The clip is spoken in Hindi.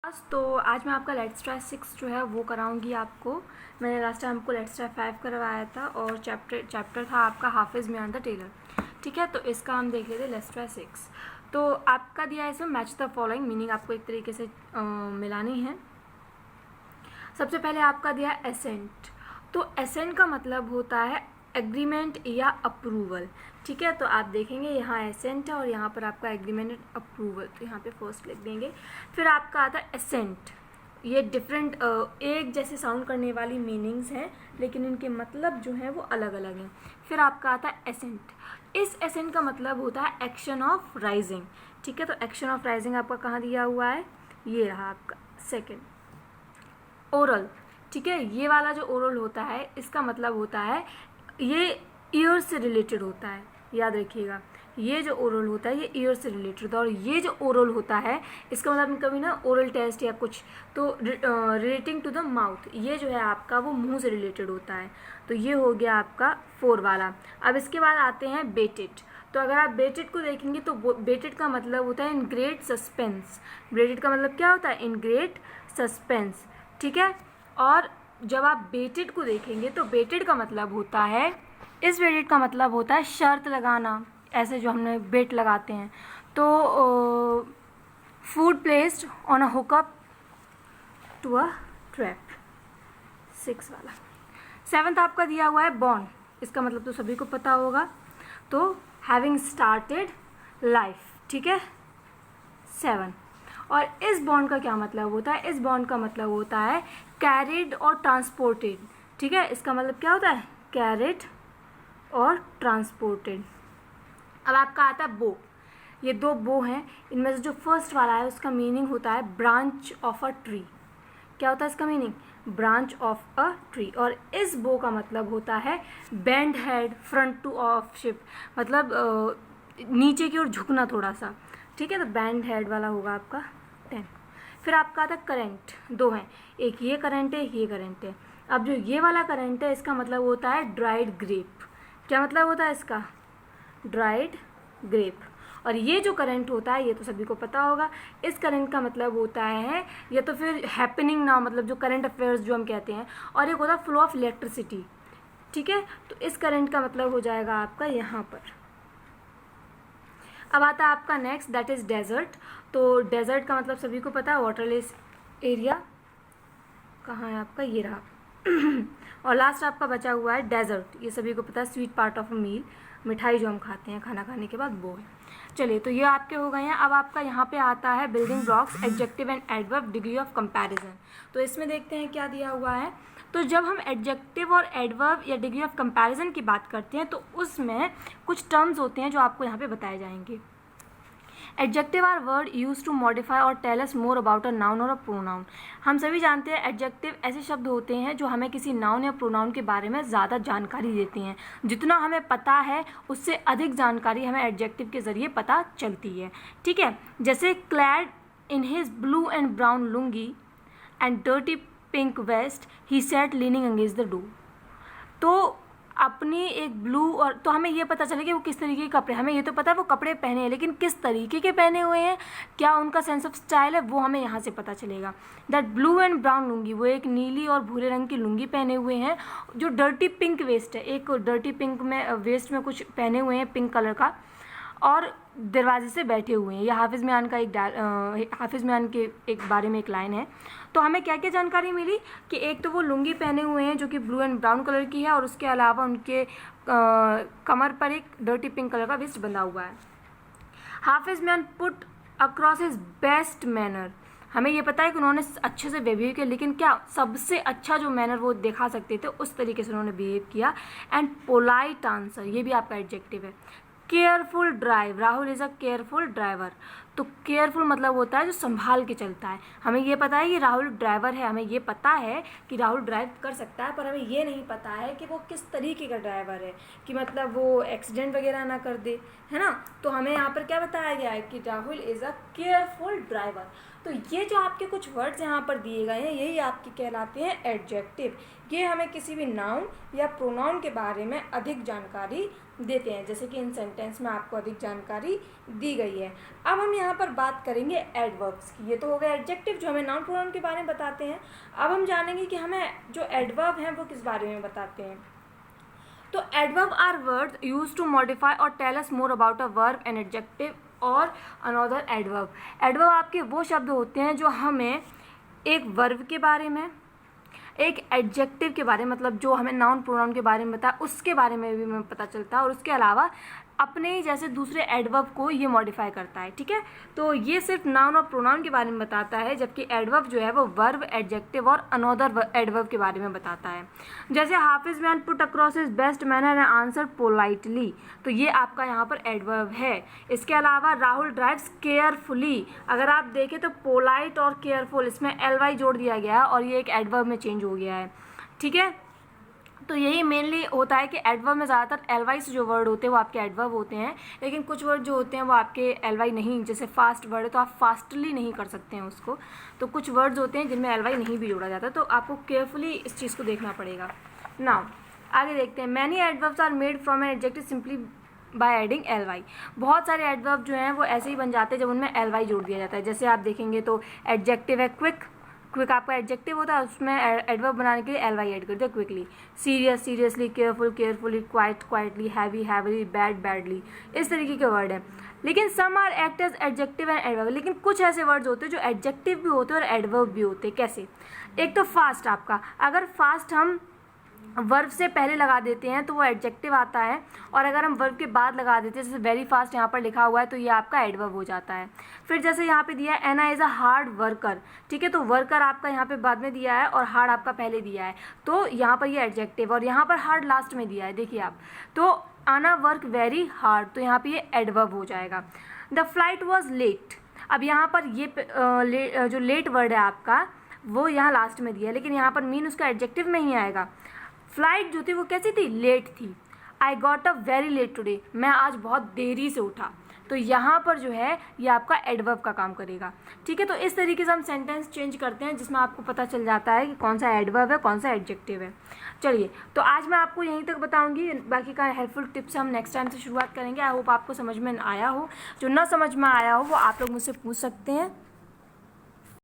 तो आज मैं आपका लेट्स ट्राई 6 जो है वो कराऊंगी आपको। मैंने लास्ट टाइम आपको लेट्स ट्राई 5 करवाया था और चैप्टर था आपका हाफिज़ मियां द टेलर। ठीक है, तो इसका हम देख लेते लेट्स ट्राई 6। तो आपका दिया है इसमें मैच द फॉलोइंग, मीनिंग आपको एक तरीके से मिलानी है। सबसे पहले आपका दिया है एसेंट। तो एसेंट का मतलब होता है एग्रीमेंट या अप्रूवल। ठीक है, तो आप देखेंगे यहाँ एसेंट है और यहाँ पर आपका एग्रीमेंट एंड अप्रूवल, तो यहाँ पे फर्स्ट लिख देंगे। फिर आपका आता है एसेंट। ये डिफरेंट एक जैसे साउंड करने वाली मीनिंग्स हैं, लेकिन इनके मतलब जो हैं वो अलग अलग हैं। फिर आपका आता है एसेंट। इस एसेंट का मतलब होता है एक्शन ऑफ राइजिंग। ठीक है, तो एक्शन ऑफ राइजिंग आपका कहाँ दिया हुआ है, ये रहा आपका सेकेंड। ओरल, ठीक है, ये वाला जो ओरल होता है इसका मतलब होता है ये ईयर से रिलेटेड होता है, याद रखिएगा। ये जो ओरल होता है ये ईयर से रिलेटेड होता है, और ये जो ओरल होता है इसका मतलब कभी ना ओरल टेस्ट या कुछ तो रिलेटिंग टू द माउथ, ये जो है आपका वो मुंह से रिलेटेड होता है। तो ये हो गया आपका 4 वाला। अब इसके बाद आते हैं बेटेड। तो अगर आप बेटेड को देखेंगे तो बेटेड का मतलब होता है इन ग्रेट सस्पेंस। बेटेड का मतलब क्या होता है, इन ग्रेट सस्पेंस। ठीक है, और जब आप बेटेड को देखेंगे तो बेटेड का मतलब होता है, इस बेटेड का मतलब होता है शर्त लगाना, ऐसे जो हमने बेट लगाते हैं। तो food placed on a hookup to a trap, 6 वाला। 7th आपका दिया हुआ है बॉर्न। इसका मतलब तो सभी को पता होगा, तो हैविंग स्टार्टेड लाइफ। ठीक है, 7। और इस बॉन्ड का क्या मतलब होता है, इस बॉन्ड का मतलब होता है कैरिड और ट्रांसपोर्टेड। ठीक है, इसका मतलब क्या होता है, कैरिड और ट्रांसपोर्टेड। अब आपका आता है बो। ये 2 बो हैं, इनमें से जो फर्स्ट वाला है उसका मीनिंग होता है ब्रांच ऑफ अ ट्री। क्या होता है इसका meaning, branch of a tree. और इस बो का मतलब होता है bend head front two of ship, मतलब नीचे की ओर झुकना थोड़ा सा। ठीक है, तो बैंड हेड वाला होगा आपका 10। फिर आपका आता है करेंट। 2 हैं, एक ये करंट है, एक ये करंट है। अब जो ये वाला करंट है इसका मतलब होता है ड्राइड ग्रेप। क्या मतलब होता है इसका, ड्राइड ग्रेप। और ये जो करंट होता है ये तो सभी को पता होगा, इस करंट का मतलब होता है या तो फिर हैपनिंग ना, मतलब जो करंट अफेयर्स जो हम कहते हैं, और एक होता है फ्लो ऑफ इलेक्ट्रिसिटी। ठीक है, तो इस करंट का मतलब हो जाएगा आपका यहाँ पर। अब आता है आपका नेक्स्ट, दैट इज डेजर्ट। तो डेजर्ट का मतलब सभी को पता है वाटरलेस एरिया। कहाँ है आपका, ये रहा। और लास्ट आपका बचा हुआ है डेजर्ट। ये सभी को पता है स्वीट पार्ट ऑफ अ मील, मिठाई जो हम खाते हैं खाना खाने के बाद, वो है। चलिए, तो ये आपके हो गए हैं। अब आपका यहाँ पे आता है building blocks, adjective and adverb, degree of comparison. तो इसमें देखते हैं क्या दिया हुआ है। तो जब हम एडजेक्टिव और एडवर्ब या डिग्री ऑफ कंपैरिजन की बात करते हैं तो उसमें कुछ टर्म्स होते हैं जो आपको यहाँ पे बताए जाएंगे। Adjective are word use to modify और tell us more about a noun और अ प्रोनाउन। हम सभी जानते हैं एडजेक्टिव ऐसे शब्द होते हैं जो हमें किसी नाउन या प्रोनाउन के बारे में ज़्यादा जानकारी देते हैं। जितना हमें पता है उससे अधिक जानकारी हमें एडजेक्टिव के ज़रिए पता चलती है। ठीक है, जैसे clad in his blue and brown lungi and dirty pink vest he sat leaning against the door. तो अपनी एक ब्लू, और तो हमें ये पता चले कि वो किस तरीके के कपड़े, हमें ये तो पता है वो कपड़े पहने हैं, लेकिन किस तरीके के पहने हुए हैं, क्या उनका सेंस ऑफ स्टाइल है, वो हमें यहाँ से पता चलेगा। That blue and brown lungi, वो एक नीली और भूरे रंग की लुंगी पहने हुए हैं। जो डर्टी पिंक वेस्ट है, एक डर्टी पिंक में वेस्ट में कुछ पहने हुए हैं पिंक कलर का, और दरवाजे से बैठे हुए हैं। यह हाफिज़ मियान का हाफिज़ मियान के एक बारे में एक लाइन है। तो हमें क्या क्या जानकारी मिली कि एक तो वो लुंगी पहने हुए हैं जो कि ब्लू एंड ब्राउन कलर की है, और उसके अलावा उनके कमर पर एक डर्टी पिंक कलर का वेस्ट बंधा हुआ है। Hafiz Miyan put across his best manner. हमें ये पता है कि उन्होंने अच्छे से बिहेव किया, लेकिन क्या सबसे अच्छा जो मैनर वो दिखा सकते थे उस तरीके से उन्होंने बिहेव किया। एंड पोलाइट आंसर, ये भी आपका एडजेक्टिव है। Careful drive, Rahul is a careful driver. तो केयरफुल मतलब होता है जो संभाल के चलता है। हमें ये पता है कि राहुल ड्राइवर है, हमें ये पता है कि राहुल ड्राइव कर सकता है, पर हमें ये नहीं पता है कि वो किस तरीके का ड्राइवर है, कि मतलब वो एक्सीडेंट वगैरह ना कर दे, है ना। तो हमें यहाँ पर क्या बताया गया है कि Rahul is a careful driver. तो ये जो आपके कुछ वर्ड्स यहाँ पर दिए गए हैं यही आपके कहलाते हैं एडजेक्टिव। ये हमें किसी भी नाउन या प्रोनाउन के बारे में अधिक जानकारी देते हैं, जैसे कि इन सेंटेंस में आपको अधिक जानकारी दी गई है। अब हम यहाँ यहाँ पर बात करेंगे एडवर्ब्स की। ये तो हो गया एडजेक्टिव जो हमें नाउन प्रोनाउन के बारे में बताते हैं। अब हम जानेंगे कि हमें जो एडवर्ब हैं वो किस बारे में बताते हैं। तो adverb are words used to modify और tell us more about a verb, an adjective और अनदर एडवर्ब। एडवर्ब आपके वो शब्द होते हैं जो हमें एक वर्ब के बारे में, एक एडजेक्टिव के बारे में, मतलब जो हमें नाउन प्रोनाउन के बारे में बताया उसके बारे में भी हमें पता चलता है, और उसके अलावा अपने ही जैसे दूसरे एडवर्ब को ये मॉडिफाई करता है। ठीक है, तो ये सिर्फ नाउन और प्रोनाउन के बारे में बताता है, जबकि एडवर्ब जो है वो वर्ब, एडजेक्टिव और अनदर एडवर्ब के बारे में बताता है। जैसे हाफिज मैन put across his best manner and answer politely, तो ये आपका यहाँ पर एडवर्ब है। इसके अलावा राहुल ड्राइव्स केयरफुली, अगर आप देखें तो पोलाइट और केयरफुल इसमें ly जोड़ दिया गया है और ये एक एडवर्ब में चेंज हो गया है। ठीक है, तो यही मेनली होता है कि एडवर्ब में ज़्यादातर ly से जो वर्ड होते हैं वो आपके एडवर्ब होते हैं, लेकिन कुछ वर्ड जो होते हैं वो आपके ly नहीं, जैसे फास्ट वर्ड है तो आप फास्टली नहीं कर सकते हैं उसको। तो कुछ वर्ड्स होते हैं जिनमें ly नहीं भी जोड़ा जाता, तो आपको केयरफुली इस चीज़ को देखना पड़ेगा। नाउ आगे देखते हैं। Many adverbs are made from an adjective simply by adding ly। बहुत सारे एडवर्ब जो हैं वो ऐसे ही बन जाते हैं जब उनमें ly जोड़ दिया जाता है। जैसे आप देखेंगे तो एडजेक्टिव है क्विक, क्विक आपका एडजेक्टिव होता है, उसमें एडवर्ब बनाने के लिए ly ऐड कर दिया, quickly. Serious, seriously. Careful, carefully. Quiet, quietly. Heavy, heavily. Bad, badly. इस तरीके के वर्ड हैं। लेकिन some are act as adjective and adverb, लेकिन कुछ ऐसे वर्ड्स होते हैं जो एडजेक्टिव भी होते हैं और एडवर्ब भी होते हैं। कैसे? एक तो फास्ट आपका, अगर फास्ट हम वर्ब से पहले लगा देते हैं तो वो एडजेक्टिव आता है, और अगर हम वर्ब के बाद लगा देते हैं, जैसे वेरी फास्ट यहाँ पर लिखा हुआ है तो ये आपका एडवर्ब हो जाता है। फिर जैसे यहाँ पे दिया है एना इज़ अ हार्ड वर्कर, ठीक है, तो वर्कर आपका यहाँ पे बाद में दिया है और हार्ड आपका पहले दिया है, तो यहाँ पर ये एडजेक्टिव, और यहाँ पर हार्ड लास्ट में दिया है, देखिए आप। तो आना वर्क वेरी हार्ड, तो यहाँ पर ये एडवर्ब हो जाएगा। द फ्लाइट वॉज लेट, अब यहाँ पर ये जो लेट वर्ड है आपका वो यहाँ लास्ट में दिया है, लेकिन यहाँ पर मीन उसका एडजेक्टिव में ही आएगा। फ्लाइट जो थी वो कैसी थी? लेट थी। I got up very late today, मैं आज बहुत देरी से उठा, तो यहाँ पर जो है ये आपका एडवर्ब का काम करेगा। ठीक है, तो इस तरीके से हम सेंटेंस चेंज करते हैं जिसमें आपको पता चल जाता है कि कौन सा एडवर्ब है, कौन सा एडजेक्टिव है। चलिए, तो आज मैं आपको यहीं तक बताऊंगी, बाकी का हेल्पफुल टिप्स हम नेक्स्ट टाइम से शुरुआत करेंगे। आई होप आपको समझ में आया हो। जो ना समझ में आया हो वो आप लोग मुझसे पूछ सकते हैं।